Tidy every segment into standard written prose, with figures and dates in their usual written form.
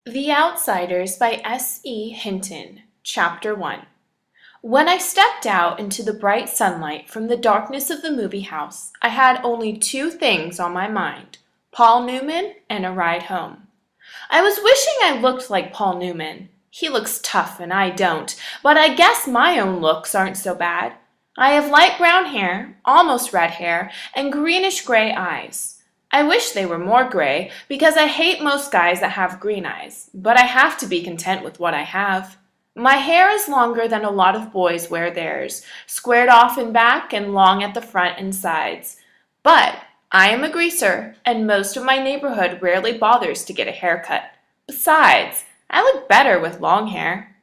The Outsiders by S.E. Hinton, Chapter 1. When I stepped out into the bright sunlight from the darkness of the movie house, I had only two things on my mind: Paul Newman and a ride home. I was wishing I looked like Paul Newman. He looks tough and I don't, but I guess my own looks aren't so bad. I have light brown hair, almost red hair, and greenish-gray eyes. I wish they were more gray, because I hate most guys that have green eyes, but I have to be content with what I have. My hair is longer than a lot of boys wear theirs, squared off in back and long at the front and sides. But I am a greaser, and most of my neighborhood rarely bothers to get a haircut. Besides, I look better with long hair.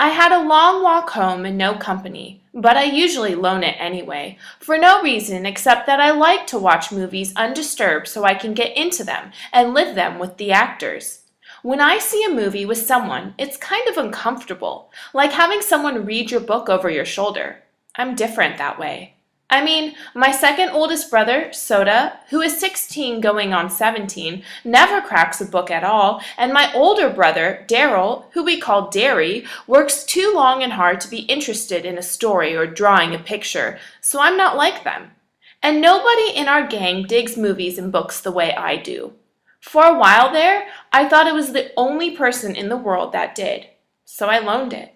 I had a long walk home and no company, but I usually loan it anyway, for no reason except that I like to watch movies undisturbed so I can get into them and live them with the actors. When I see a movie with someone, it's kind of uncomfortable, like having someone read your book over your shoulder. I'm different that way. I mean, my second oldest brother, Soda, who is 16 going on 17, never cracks a book at all, and my older brother, Daryl, who we call Derry, works too long and hard to be interested in a story or drawing a picture, so I'm not like them. And nobody in our gang digs movies and books the way I do. For a while there, I thought it was the only person in the world that did, so I loaned it.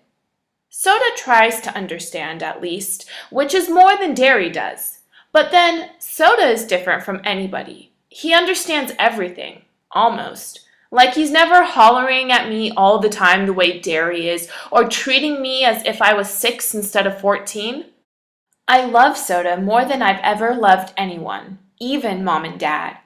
Soda tries to understand, at least, which is more than Derry does. But then, Soda is different from anybody. He understands everything, almost. Like he's never hollering at me all the time the way Derry is, or treating me as if I was 6 instead of 14. I love Soda more than I've ever loved anyone, even Mom and Dad.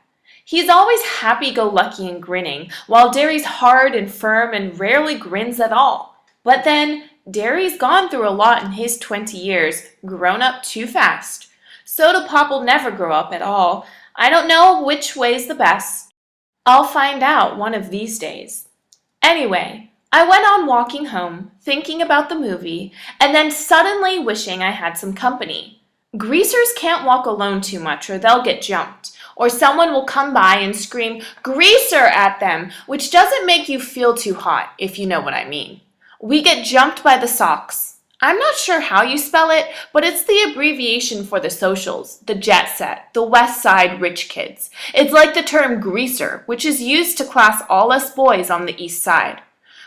He's always happy-go-lucky and grinning, while Derry's hard and firm and rarely grins at all. But then, Derry's gone through a lot in his 20 years, grown up too fast. Soda Pop will never grow up at all. I don't know which way's the best. I'll find out one of these days. Anyway, I went on walking home, thinking about the movie, and then suddenly wishing I had some company. Greasers can't walk alone too much or they'll get jumped, or someone will come by and scream "Greaser" at them, which doesn't make you feel too hot, if you know what I mean. We get jumped by the Socs. I'm not sure how you spell it, but it's the abbreviation for the socials, the jet set, the West Side rich kids. It's like the term greaser, which is used to class all us boys on the East Side.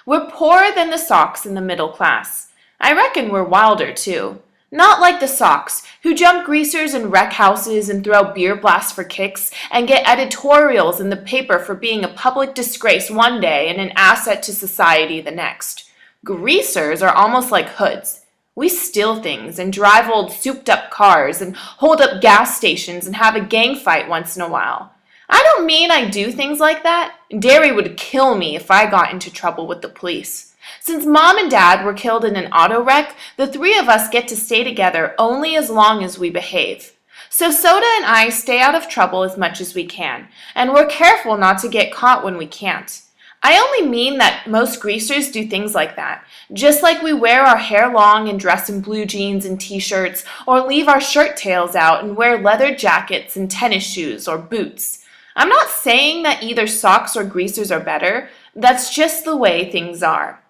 We're poorer than the Socs in the middle class. I reckon we're wilder, too. Not like the Socs, who jump greasers and wreck houses and throw beer blasts for kicks and get editorials in the paper for being a public disgrace one day and an asset to society the next. Greasers are almost like hoods. We steal things and drive old souped-up cars and hold up gas stations and have a gang fight once in a while. I don't mean I do things like that. Derry would kill me if I got into trouble with the police. Since Mom and Dad were killed in an auto wreck, the three of us get to stay together only as long as we behave. So Soda and I stay out of trouble as much as we can, and we're careful not to get caught when we can't. I only mean that most greasers do things like that, just like we wear our hair long and dress in blue jeans and t-shirts, or leave our shirt tails out and wear leather jackets and tennis shoes or boots. I'm not saying that either Socs or greasers are better, that's just the way things are.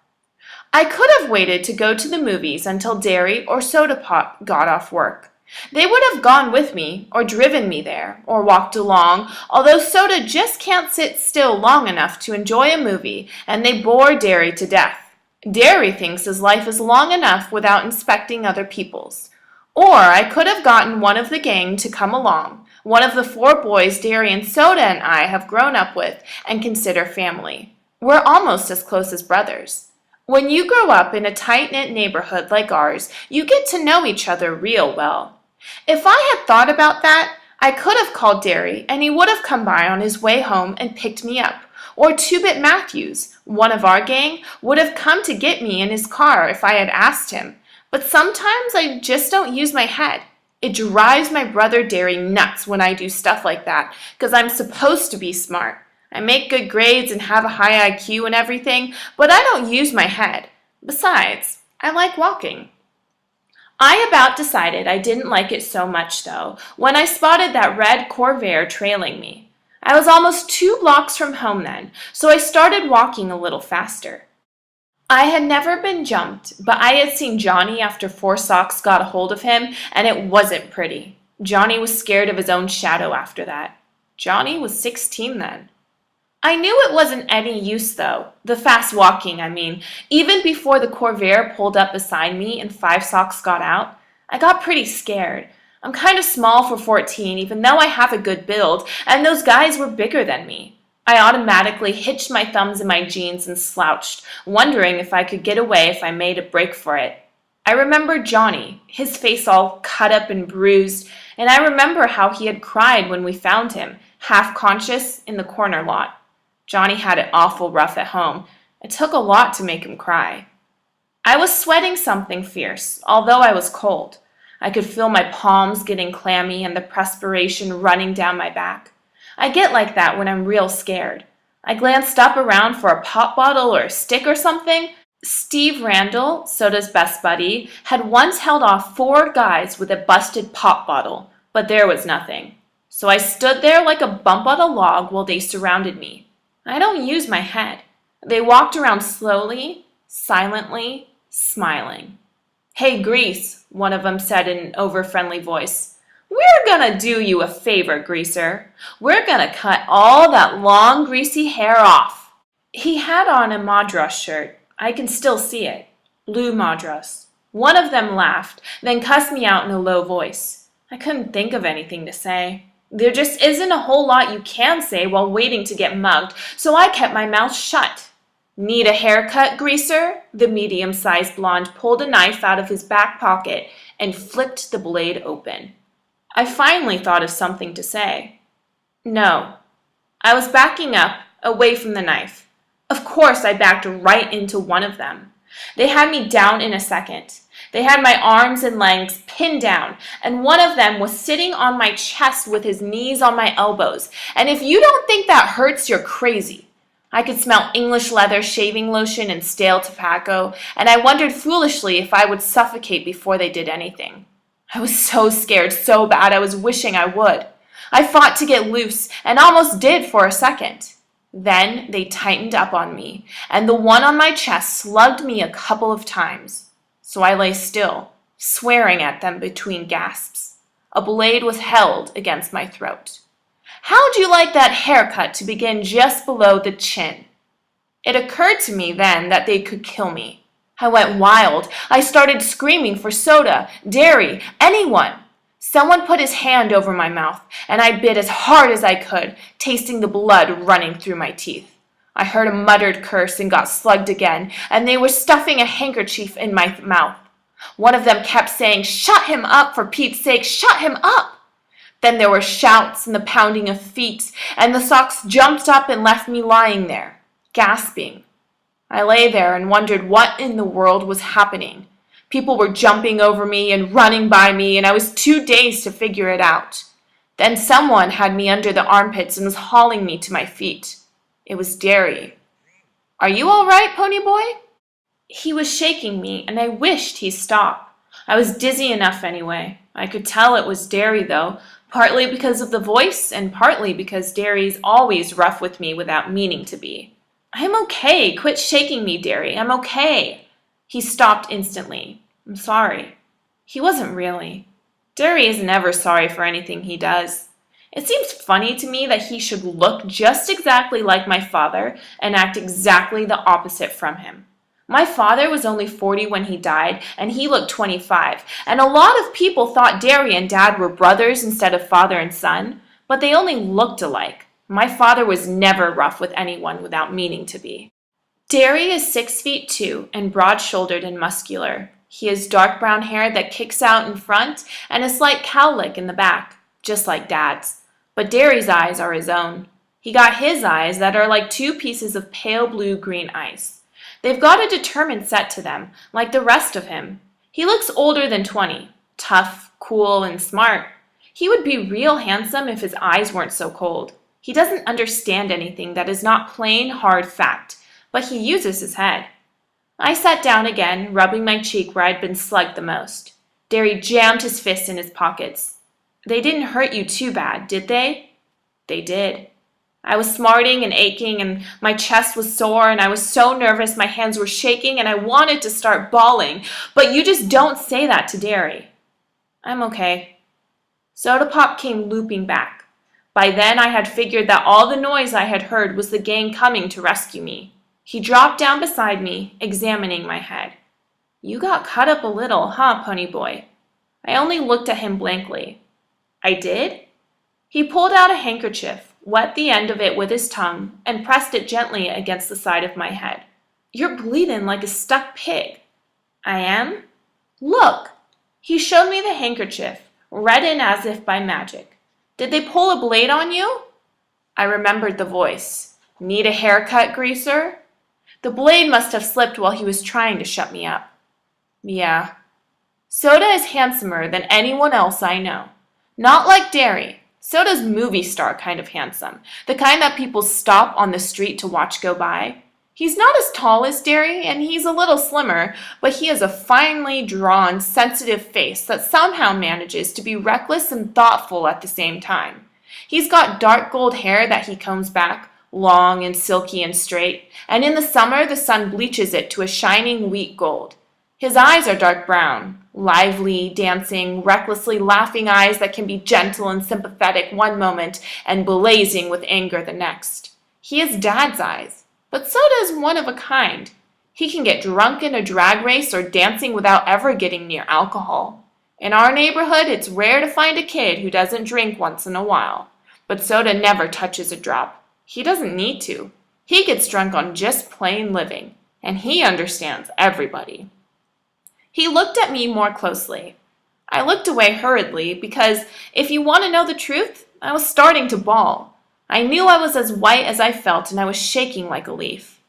I could have waited to go to the movies until Derry or Soda Pop got off work. They would have gone with me, or driven me there, or walked along, although Soda just can't sit still long enough to enjoy a movie, and they bore Derry to death. Derry thinks his life is long enough without inspecting other people's. Or I could have gotten one of the gang to come along, one of the 4 boys Derry and Soda and I have grown up with and consider family. We're almost as close as brothers. When you grow up in a tight-knit neighborhood like ours, you get to know each other real well. If I had thought about that, I could have called Derry and he would have come by on his way home and picked me up. Or Two-Bit Matthews, one of our gang, would have come to get me in his car if I had asked him. But sometimes I just don't use my head. It drives my brother Derry nuts when I do stuff like that, because I'm supposed to be smart. I make good grades and have a high IQ and everything, but I don't use my head. Besides, I like walking. I about decided I didn't like it so much, though, when I spotted that red Corvair trailing me. I was almost 2 blocks from home then, so I started walking a little faster. I had never been jumped, but I had seen Johnny after 4 Socs got a hold of him, and it wasn't pretty. Johnny was scared of his own shadow after that. Johnny was 16 then. I knew it wasn't any use, though. The fast walking, I mean. Even before the Corvair pulled up beside me and 5 Socs got out, I got pretty scared. I'm kind of small for 14, even though I have a good build, and those guys were bigger than me. I automatically hitched my thumbs in my jeans and slouched, wondering if I could get away if I made a break for it. I remembered Johnny, his face all cut up and bruised, and I remember how he had cried when we found him, half conscious, in the corner lot. Johnny had it awful rough at home. It took a lot to make him cry. I was sweating something fierce, although I was cold. I could feel my palms getting clammy and the perspiration running down my back. I get like that when I'm real scared. I glanced up around for a pop bottle or a stick or something. Steve Randall, Soda's best buddy, had once held off 4 guys with a busted pop bottle, but there was nothing. So I stood there like a bump on a log while they surrounded me. I don't use my head. They walked around slowly, silently, smiling. "Hey, Grease," one of them said in an over-friendly voice. "We're gonna do you a favor, Greaser. We're gonna cut all that long, greasy hair off." He had on a Madras shirt. I can still see it. Blue Madras. One of them laughed, then cussed me out in a low voice. I couldn't think of anything to say. There just isn't a whole lot you can say while waiting to get mugged, so I kept my mouth shut. "Need a haircut, Greaser?" The medium-sized blonde pulled a knife out of his back pocket and flipped the blade open. I finally thought of something to say. "No." I was backing up, away from the knife. Of course, I backed right into one of them. They had me down in a second. They had my arms and legs pinned down, and one of them was sitting on my chest with his knees on my elbows. And if you don't think that hurts, you're crazy. I could smell English leather, shaving lotion, and stale tobacco, and I wondered foolishly if I would suffocate before they did anything. I was so scared, so bad, I was wishing I would. I fought to get loose, and almost did for a second. Then they tightened up on me, and the one on my chest slugged me a couple of times. So I lay still, swearing at them between gasps. A blade was held against my throat. "How'd you like that haircut to begin just below the chin?" It occurred to me then that they could kill me. I went wild. I started screaming for soda, dairy, anyone. Someone put his hand over my mouth, and I bit as hard as I could, tasting the blood running through my teeth. I heard a muttered curse and got slugged again, and they were stuffing a handkerchief in my mouth. One of them kept saying, "Shut him up, for Pete's sake, shut him up!" Then there were shouts and the pounding of feet, and the Socs jumped up and left me lying there, gasping. I lay there and wondered what in the world was happening. People were jumping over me and running by me, and I was too dazed to figure it out. Then someone had me under the armpits and was hauling me to my feet. It was Derry. "Are you all right, Ponyboy?" He was shaking me, and I wished he'd stop. I was dizzy enough anyway. I could tell it was Derry, though, partly because of the voice and partly because Derry's always rough with me without meaning to be. "I'm okay. Quit shaking me, Derry. I'm okay." He stopped instantly. "I'm sorry." He wasn't really. Derry isn't ever sorry for anything he does. It seems funny to me that he should look just exactly like my father and act exactly the opposite from him. My father was only 40 when he died, and he looked 25, and a lot of people thought Derry and Dad were brothers instead of father and son, but they only looked alike. My father was never rough with anyone without meaning to be. Derry is 6'2" and broad-shouldered and muscular. He has dark brown hair that kicks out in front and a slight cowlick in the back, just like Dad's. But Derry's eyes are his own. He got his eyes that are like 2 pieces of pale blue-green ice. They've got a determined set to them, like the rest of him. He looks older than 20, tough, cool, and smart. He would be real handsome if his eyes weren't so cold. He doesn't understand anything that is not plain, hard fact, but he uses his head. I sat down again, rubbing my cheek where I'd been slugged the most. Derry jammed his fists in his pockets. "They didn't hurt you too bad, did they?" "They did." I was smarting and aching, and my chest was sore, and I was so nervous my hands were shaking, and I wanted to start bawling. But you just don't say that to Derry. I'm okay. Soda Pop came looping back. By then I had figured that all the noise I had heard was the gang coming to rescue me. He dropped down beside me, examining my head. You got cut up a little, huh, Ponyboy? I only looked at him blankly. I did? He pulled out a handkerchief, wet the end of it with his tongue, and pressed it gently against the side of my head. You're bleeding like a stuck pig. I am? Look! He showed me the handkerchief, reddened as if by magic. Did they pull a blade on you? I remembered the voice. Need a haircut, greaser? The blade must have slipped while he was trying to shut me up. Yeah. Soda is handsomer than anyone else I know. Not like Derry. Soda's movie star kind of handsome, the kind that people stop on the street to watch go by. He's not as tall as Derry, and he's a little slimmer, but he has a finely drawn, sensitive face that somehow manages to be reckless and thoughtful at the same time. He's got dark gold hair that he combs back, long and silky and straight, and in the summer the sun bleaches it to a shining wheat gold. His eyes are dark brown, lively, dancing, recklessly laughing eyes that can be gentle and sympathetic one moment and blazing with anger the next. He has Dad's eyes, but Soda is one of a kind. He can get drunk in a drag race or dancing without ever getting near alcohol. In our neighborhood, it's rare to find a kid who doesn't drink once in a while, but Soda never touches a drop. He doesn't need to. He gets drunk on just plain living, and he understands everybody. He looked at me more closely. I looked away hurriedly because, if you want to know the truth, I was starting to bawl. I knew I was as white as I felt, and I was shaking like a leaf.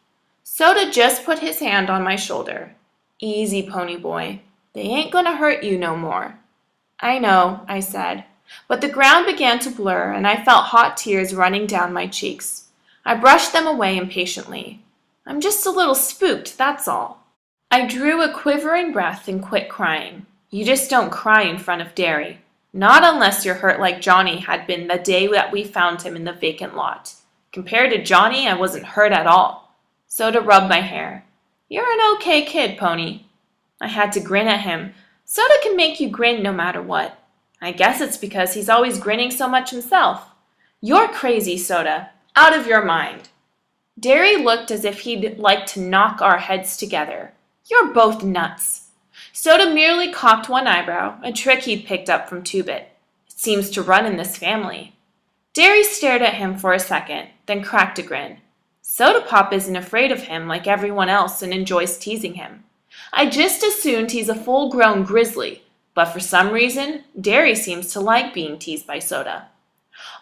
Soda just put his hand on my shoulder. Easy, Ponyboy. They ain't gonna hurt you no more. I know, I said, but the ground began to blur, and I felt hot tears running down my cheeks. I brushed them away impatiently. I'm just a little spooked, that's all. I drew a quivering breath and quit crying. You just don't cry in front of Derry. Not unless you're hurt like Johnny had been the day that we found him in the vacant lot. Compared to Johnny, I wasn't hurt at all. Soda rubbed my hair. You're an okay kid, Pony. I had to grin at him. Soda can make you grin no matter what. I guess it's because he's always grinning so much himself. You're crazy, Soda. Out of your mind. Derry looked as if he'd like to knock our heads together. You're both nuts. Soda merely cocked one eyebrow, a trick he'd picked up from Two-Bit. It seems to run in this family. Derry stared at him for a second, then cracked a grin. Soda Pop isn't afraid of him like everyone else and enjoys teasing him. I just assumed he's a full-grown grizzly, but for some reason, Derry seems to like being teased by Soda.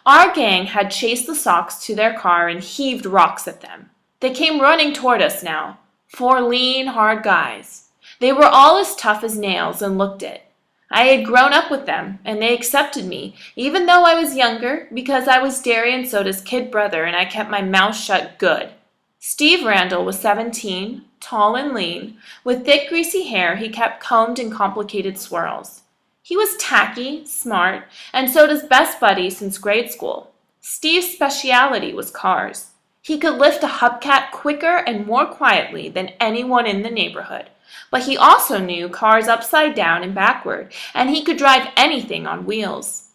Our gang had chased the Socs to their car and heaved rocks at them. They came running toward us now. 4 lean, hard guys. They were all as tough as nails and looked it. I had grown up with them, and they accepted me, even though I was younger, because I was Derry and Soda's kid brother, and I kept my mouth shut good. Steve Randall was 17, tall and lean. With thick, greasy hair he kept combed in complicated swirls. He was tacky, smart, and Soda's best buddy since grade school. Steve's specialty was cars. He could lift a hubcap quicker and more quietly than anyone in the neighborhood, but he also knew cars upside down and backward, and he could drive anything on wheels.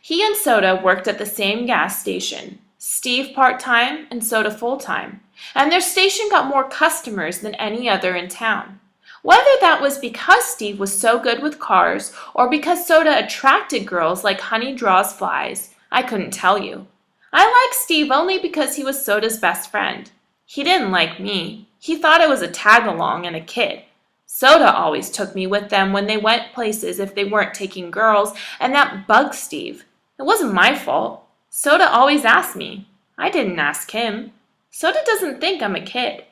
He and Soda worked at the same gas station, Steve part-time and Soda full-time, and their station got more customers than any other in town. Whether that was because Steve was so good with cars or because Soda attracted girls like honey draws flies, I couldn't tell you. I liked Steve only because he was Soda's best friend. He didn't like me. He thought I was a tag-along and a kid. Soda always took me with them when they went places if they weren't taking girls, and that bugged Steve. It wasn't my fault. Soda always asked me. I didn't ask him. Soda doesn't think I'm a kid.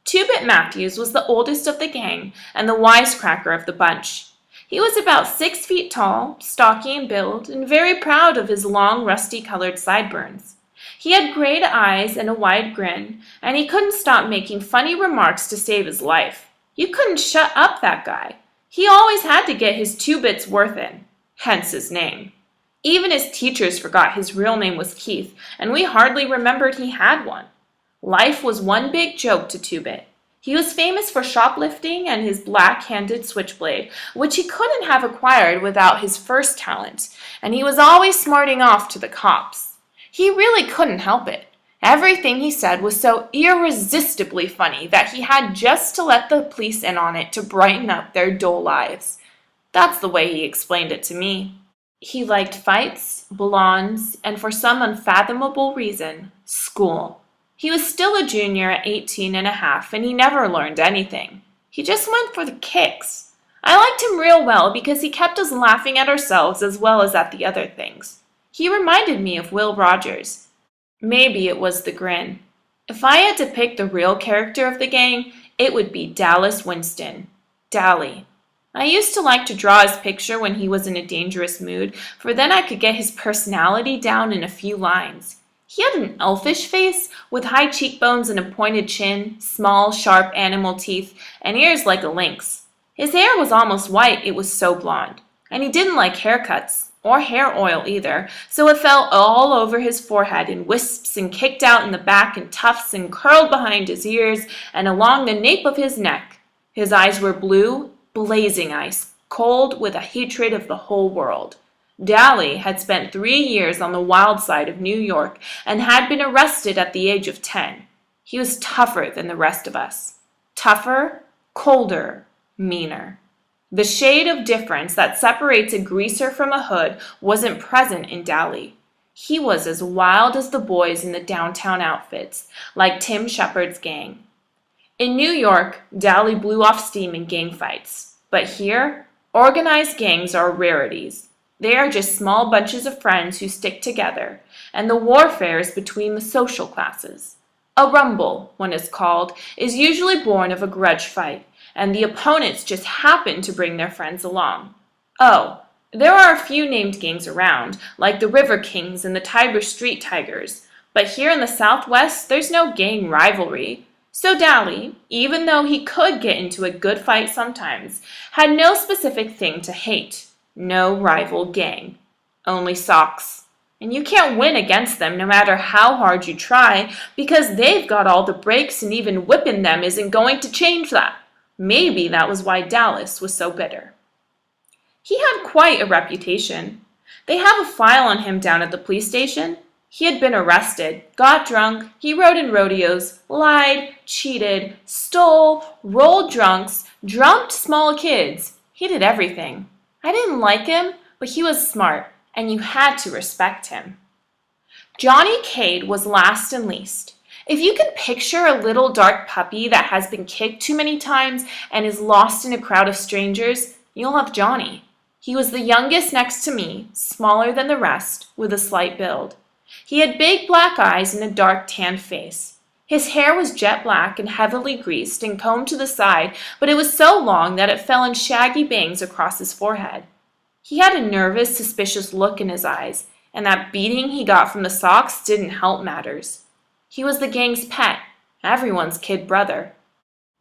Two-Bit Matthews was the oldest of the gang and the wisecracker of the bunch. He was about 6 feet tall, stocky in build, and very proud of his long, rusty-colored sideburns. He had great eyes and a wide grin, and he couldn't stop making funny remarks to save his life. You couldn't shut up that guy. He always had to get his 2 bits worth in, hence his name. Even his teachers forgot his real name was Keith, and we hardly remembered he had one. Life was one big joke to Two-Bit. He was famous for shoplifting and his black-handed switchblade, which he couldn't have acquired without his first talent, and he was always smarting off to the cops. He really couldn't help it. Everything he said was so irresistibly funny that he had just to let the police in on it to brighten up their dull lives. That's the way he explained it to me. He liked fights, blondes, and for some unfathomable reason, school. He was still a junior at 18 and a half, and he never learned anything. He just went for the kicks. I liked him real well because he kept us laughing at ourselves as well as at the other things. He reminded me of Will Rogers. Maybe it was the grin. If I had to pick the real character of the gang, it would be Dallas Winston. Dally. I used to like to draw his picture when he was in a dangerous mood, for then I could get his personality down in a few lines. He had an elfish face, with high cheekbones and a pointed chin, small, sharp animal teeth, and ears like a lynx. His hair was almost white, it was so blonde. And he didn't like haircuts, or hair oil either, so it fell all over his forehead in wisps and kicked out in the back in tufts and curled behind his ears and along the nape of his neck. His eyes were blue, blazing ice, cold with a hatred of the whole world. Dally had spent 3 years on the wild side of New York and had been arrested at the age of 10. He was tougher than the rest of us. Tougher, colder, meaner. The shade of difference that separates a greaser from a hood wasn't present in Dally. He was as wild as the boys in the downtown outfits, like Tim Shepard's gang. In New York, Dally blew off steam in gang fights. But here, organized gangs are rarities. They are just small bunches of friends who stick together, and the warfare is between the social classes. A rumble, one is called, is usually born of a grudge fight, and the opponents just happen to bring their friends along. Oh, there are a few named gangs around, like the River Kings and the Tiber Street Tigers, but here in the Southwest there's no gang rivalry. So Dally, even though he could get into a good fight sometimes, had no specific thing to hate. No rival gang. Only Socs. And you can't win against them no matter how hard you try, because they've got all the breaks and even whipping them isn't going to change that. Maybe that was why Dallas was so bitter. He had quite a reputation. They have a file on him down at the police station. He had been arrested, got drunk, he rode in rodeos, lied, cheated, stole, rolled drunks, drumped small kids. He did everything. I didn't like him, but he was smart, and you had to respect him. Johnny Cade was last and least. If you can picture a little dark puppy that has been kicked too many times and is lost in a crowd of strangers, you'll have Johnny. He was the youngest next to me, smaller than the rest, with a slight build. He had big black eyes and a dark tanned face. His hair was jet black and heavily greased and combed to the side, but it was so long that it fell in shaggy bangs across his forehead. He had a nervous, suspicious look in his eyes, and that beating he got from the Socs didn't help matters. He was the gang's pet, everyone's kid brother.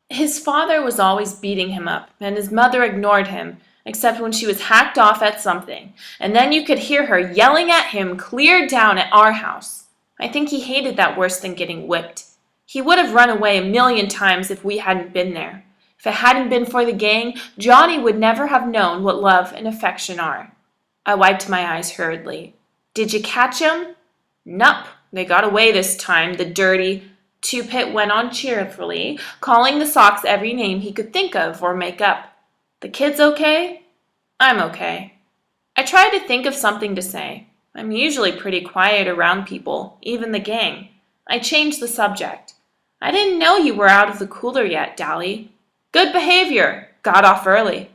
His father was always beating him up, and his mother ignored him, except when she was hacked off at something, and then you could hear her yelling at him clear down at our house. I think he hated that worse than getting whipped. He would have run away 1,000,000 times if we hadn't been there. If it hadn't been for the gang, Johnny would never have known what love and affection are. I wiped my eyes hurriedly. Did you catch 'em? Nup, they got away this time, the dirty... Two-Pit went on cheerfully, calling the Socs every name he could think of or make up. The kids okay? I'm okay. I tried to think of something to say. I'm usually pretty quiet around people, even the gang. I changed the subject. I didn't know you were out of the cooler yet, Dally. Good behavior. Got off early.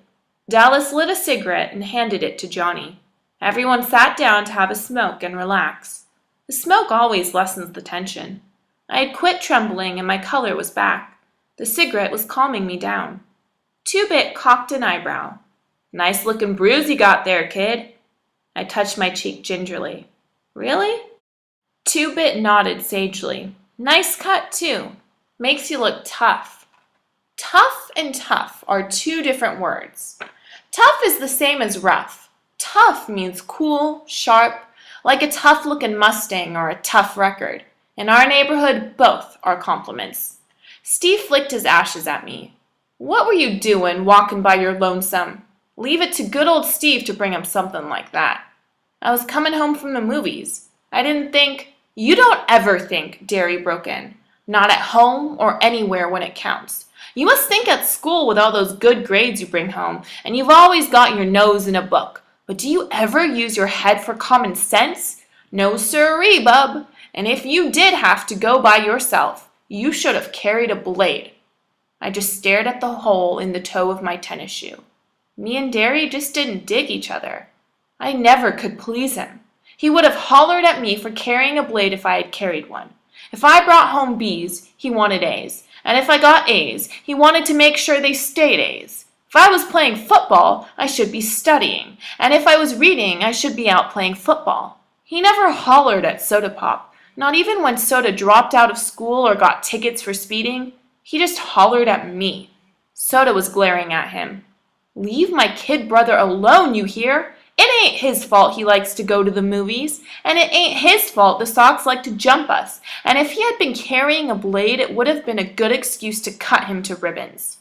Dallas lit a cigarette and handed it to Johnny. Everyone sat down to have a smoke and relax. The smoke always lessens the tension. I had quit trembling and my color was back. The cigarette was calming me down. Two-Bit cocked an eyebrow. Nice looking bruise you got there, kid. I touched my cheek gingerly. Really? Two-Bit nodded sagely. Nice cut, too. Makes you look tough. Tough and tough are two different words. Tough is the same as rough. Tough means cool, sharp, like a tough-looking Mustang or a tough record. In our neighborhood, both are compliments. Steve flicked his ashes at me. What were you doing walking by your lonesome? Leave it to good old Steve to bring him something like that. I was coming home from the movies. I didn't think. You don't ever think, Derry broke in. Not at home or anywhere when it counts. You must think at school with all those good grades you bring home, and you've always got your nose in a book. But do you ever use your head for common sense? No sirree, bub. And if you did have to go by yourself, you should have carried a blade. I just stared at the hole in the toe of my tennis shoe. Me and Derry just didn't dig each other. I never could please him. He would have hollered at me for carrying a blade if I had carried one. If I brought home B's, he wanted A's. And if I got A's, he wanted to make sure they stayed A's. If I was playing football, I should be studying. And if I was reading, I should be out playing football. He never hollered at Soda Pop, not even when Soda dropped out of school or got tickets for speeding. He just hollered at me. Soda was glaring at him. Leave my kid brother alone, you hear? It ain't his fault he likes to go to the movies, and it ain't his fault the Socs like to jump us, and if he had been carrying a blade, it would have been a good excuse to cut him to ribbons.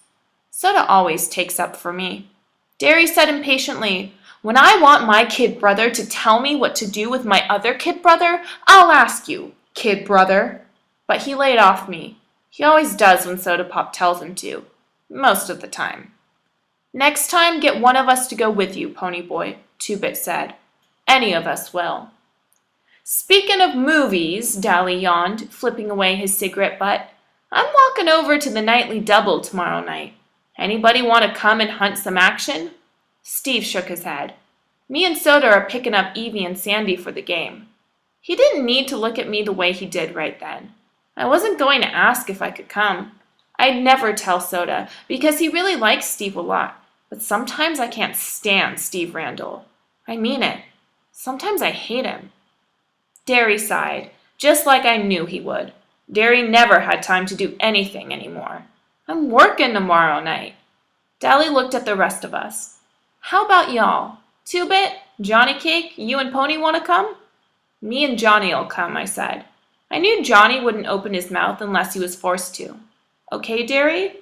Soda always takes up for me. Derry said impatiently, when I want my kid brother to tell me what to do with my other kid brother, I'll ask you, kid brother. But he laid off me. He always does when Soda Pop tells him to. Most of the time. Next time, get one of us to go with you, Ponyboy, Two-Bit said. Any of us will. Speaking of movies, Dally yawned, flipping away his cigarette butt, I'm walking over to the nightly double tomorrow night. Anybody want to come and hunt some action? Steve shook his head. Me and Soda are picking up Evie and Sandy for the game. He didn't need to look at me the way he did right then. I wasn't going to ask if I could come. I'd never tell Soda, because he really likes Steve a lot. But sometimes I can't stand Steve Randall. I mean it. Sometimes I hate him. Derry sighed, just like I knew he would. Derry never had time to do anything anymore. I'm working tomorrow night. Dally looked at the rest of us. How about y'all? Two-Bit, Johnny Cake, you and Pony want to come? Me and Johnny'll come, I said. I knew Johnny wouldn't open his mouth unless he was forced to. Okay, Derry?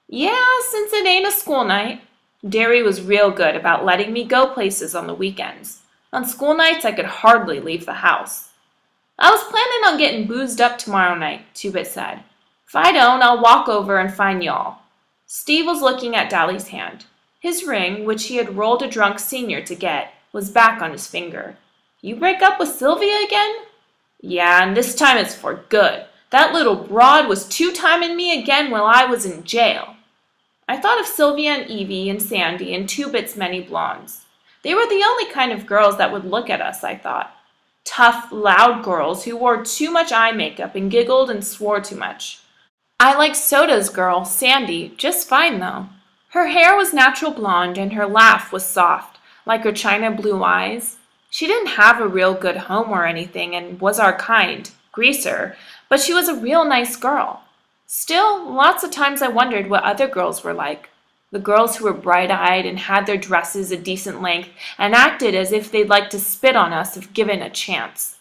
Yeah, since it ain't a school night. Derry was real good about letting me go places on the weekends. On school nights, I could hardly leave the house. I was planning on getting boozed up tomorrow night, Two-Bit said. If I don't, I'll walk over and find y'all. Steve was looking at Dally's hand. His ring, which he had rolled a drunk senior to get, was back on his finger. You break up with Sylvia again? Yeah, and this time it's for good. That little broad was two-timing me again while I was in jail. I thought of Sylvia and Evie and Sandy and Two-Bit's many blondes. They were the only kind of girls that would look at us, I thought. Tough, loud girls who wore too much eye makeup and giggled and swore too much. I liked Soda's girl, Sandy, just fine though. Her hair was natural blonde and her laugh was soft, like her china blue eyes. She didn't have a real good home or anything and was our kind, greaser, but she was a real nice girl. Still, lots of times I wondered what other girls were like. The girls who were bright-eyed and had their dresses a decent length and acted as if they'd like to spit on us if given a chance.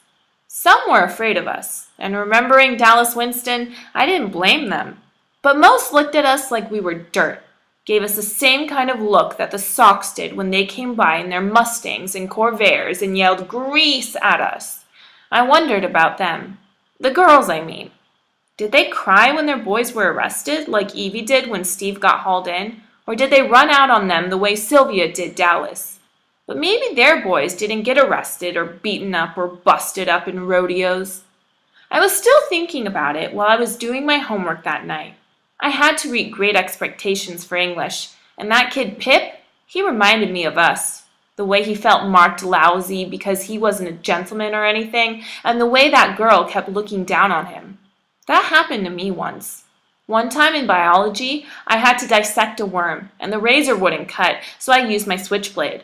Some were afraid of us, and remembering Dallas Winston, I didn't blame them. But most looked at us like we were dirt, gave us the same kind of look that the Socs did when they came by in their Mustangs and Corvairs and yelled "Grease" at us. I wondered about them. The girls, I mean. Did they cry when their boys were arrested, like Evie did when Steve got hauled in? Or did they run out on them the way Sylvia did Dallas? But maybe their boys didn't get arrested or beaten up or busted up in rodeos. I was still thinking about it while I was doing my homework that night. I had to read Great Expectations for English, and that kid Pip, he reminded me of us. The way he felt marked lousy because he wasn't a gentleman or anything, and the way that girl kept looking down on him. That happened to me once. One time in biology, I had to dissect a worm, and the razor wouldn't cut, so I used my switchblade.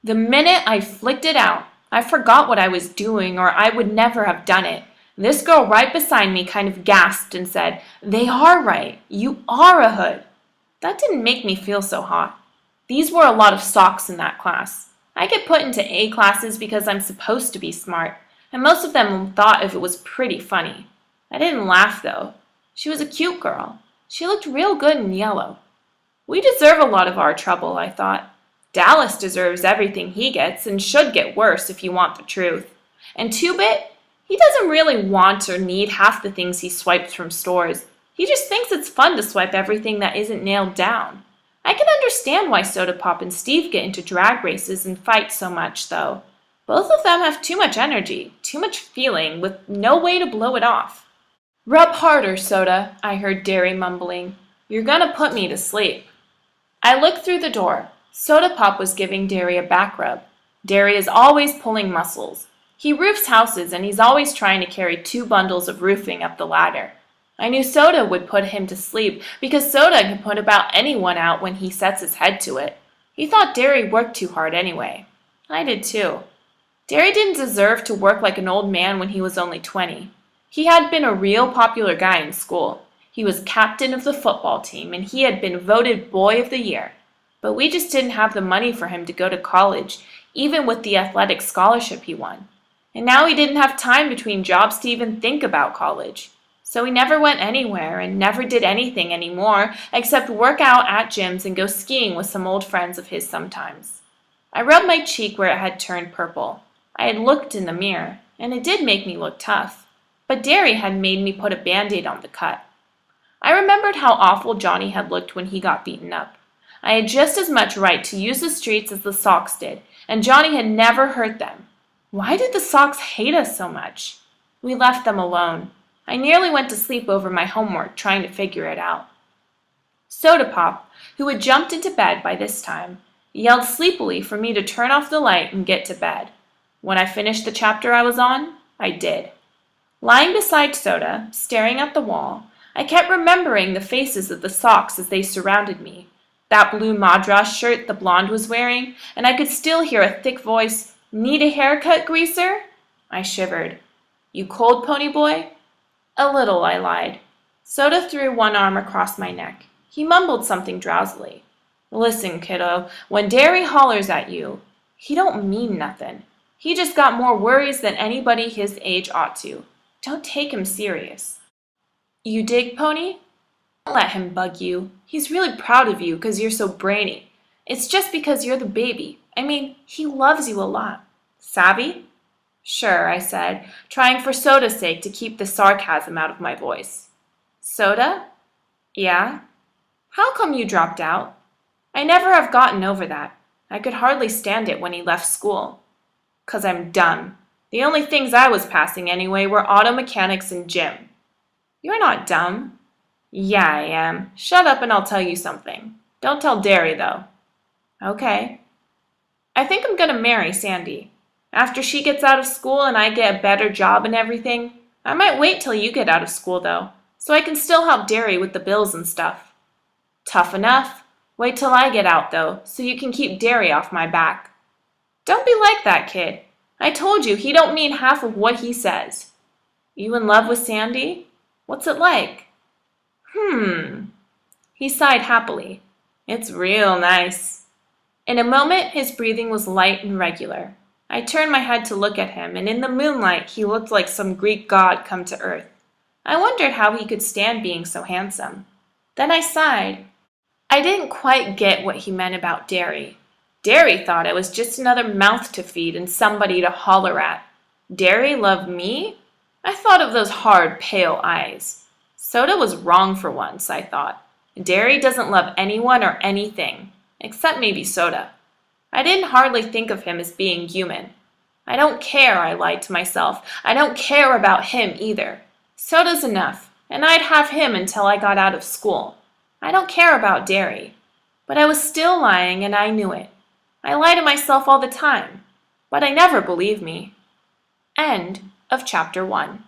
The minute I flicked it out, I forgot what I was doing, or I would never have done it. This girl right beside me kind of gasped and said, "They are right. You are a hood." That didn't make me feel so hot. These were a lot of Socs in that class. I get put into A classes because I'm supposed to be smart, and most of them thought if it was pretty funny. I didn't laugh, though. She was a cute girl. She looked real good in yellow. We deserve a lot of our trouble, I thought. Dallas deserves everything he gets and should get worse if you want the truth. And Two-Bit, he doesn't really want or need half the things he swipes from stores. He just thinks it's fun to swipe everything that isn't nailed down. I can understand why Soda Pop and Steve get into drag races and fight so much, though. Both of them have too much energy, too much feeling, with no way to blow it off. "Rub harder, Soda," I heard Derry mumbling. "You're gonna put me to sleep." I looked through the door. Soda Pop was giving Derry a back rub. Derry is always pulling muscles. He roofs houses, and he's always trying to carry 2 bundles of roofing up the ladder. I knew Soda would put him to sleep because Soda can put about anyone out when he sets his head to it. He thought Derry worked too hard anyway. I did too. Derry didn't deserve to work like an old man when he was only 20. He had been a real popular guy in school. He was captain of the football team, and he had been voted Boy of the Year. But we just didn't have the money for him to go to college, even with the athletic scholarship he won. And now he didn't have time between jobs to even think about college. So he never went anywhere and never did anything anymore except work out at gyms and go skiing with some old friends of his sometimes. I rubbed my cheek where it had turned purple. I had looked in the mirror, and it did make me look tough. But Derry had made me put a Band-Aid on the cut. I remembered how awful Johnny had looked when he got beaten up. I had just as much right to use the streets as the Socs did, and Johnny had never hurt them. Why did the Socs hate us so much? We left them alone. I nearly went to sleep over my homework trying to figure it out. Soda Pop, who had jumped into bed by this time, yelled sleepily for me to turn off the light and get to bed. When I finished the chapter I was on, I did. Lying beside Soda, staring at the wall, I kept remembering the faces of the Socs as they surrounded me. That blue madras shirt the blonde was wearing, and I could still hear a thick voice, "Need a haircut, greaser?" I shivered. "You cold, Ponyboy?" "A little," I lied. Soda threw one arm across my neck. He mumbled something drowsily. "Listen, kiddo, when Derry hollers at you, he don't mean nothin'. He just got more worries than anybody his age ought to. Don't take him serious." "You dig, Pony?" "Don't let him bug you. He's really proud of you 'cause you're so brainy. It's just because you're the baby. I mean, he loves you a lot. Savvy?" "Sure," I said, trying for Soda's sake to keep the sarcasm out of my voice. "Soda?" "Yeah?" "How come you dropped out?" I never have gotten over that. I could hardly stand it when he left school. "'Cause I'm dumb. The only things I was passing anyway were auto mechanics and gym." "You're not dumb." "Yeah, I am. Shut up and I'll tell you something. Don't tell Derry, though." "Okay." "I think I'm gonna marry Sandy. After she gets out of school and I get a better job and everything. I might wait till you get out of school, though, so I can still help Derry with the bills and stuff." "Tough enough. Wait till I get out, though, so you can keep Derry off my back." "Don't be like that, kid. I told you he don't mean half of what he says." "You in love with Sandy? What's it like?" He sighed happily. "It's real nice." In a moment his breathing was light and regular. I turned my head to look at him, and in the moonlight he looked like some Greek god come to earth. I wondered how he could stand being so handsome. Then I sighed. I didn't quite get what he meant about Derry. Derry thought I was just another mouth to feed and somebody to holler at. Derry loved me? I thought of those hard, pale eyes. Soda was wrong for once, I thought. Derry doesn't love anyone or anything, except maybe Soda. I didn't hardly think of him as being human. I don't care, I lied to myself. I don't care about him either. Soda's enough, and I'd have him until I got out of school. I don't care about Derry. But I was still lying, and I knew it. I lie to myself all the time, but I never believe me. End of chapter 1.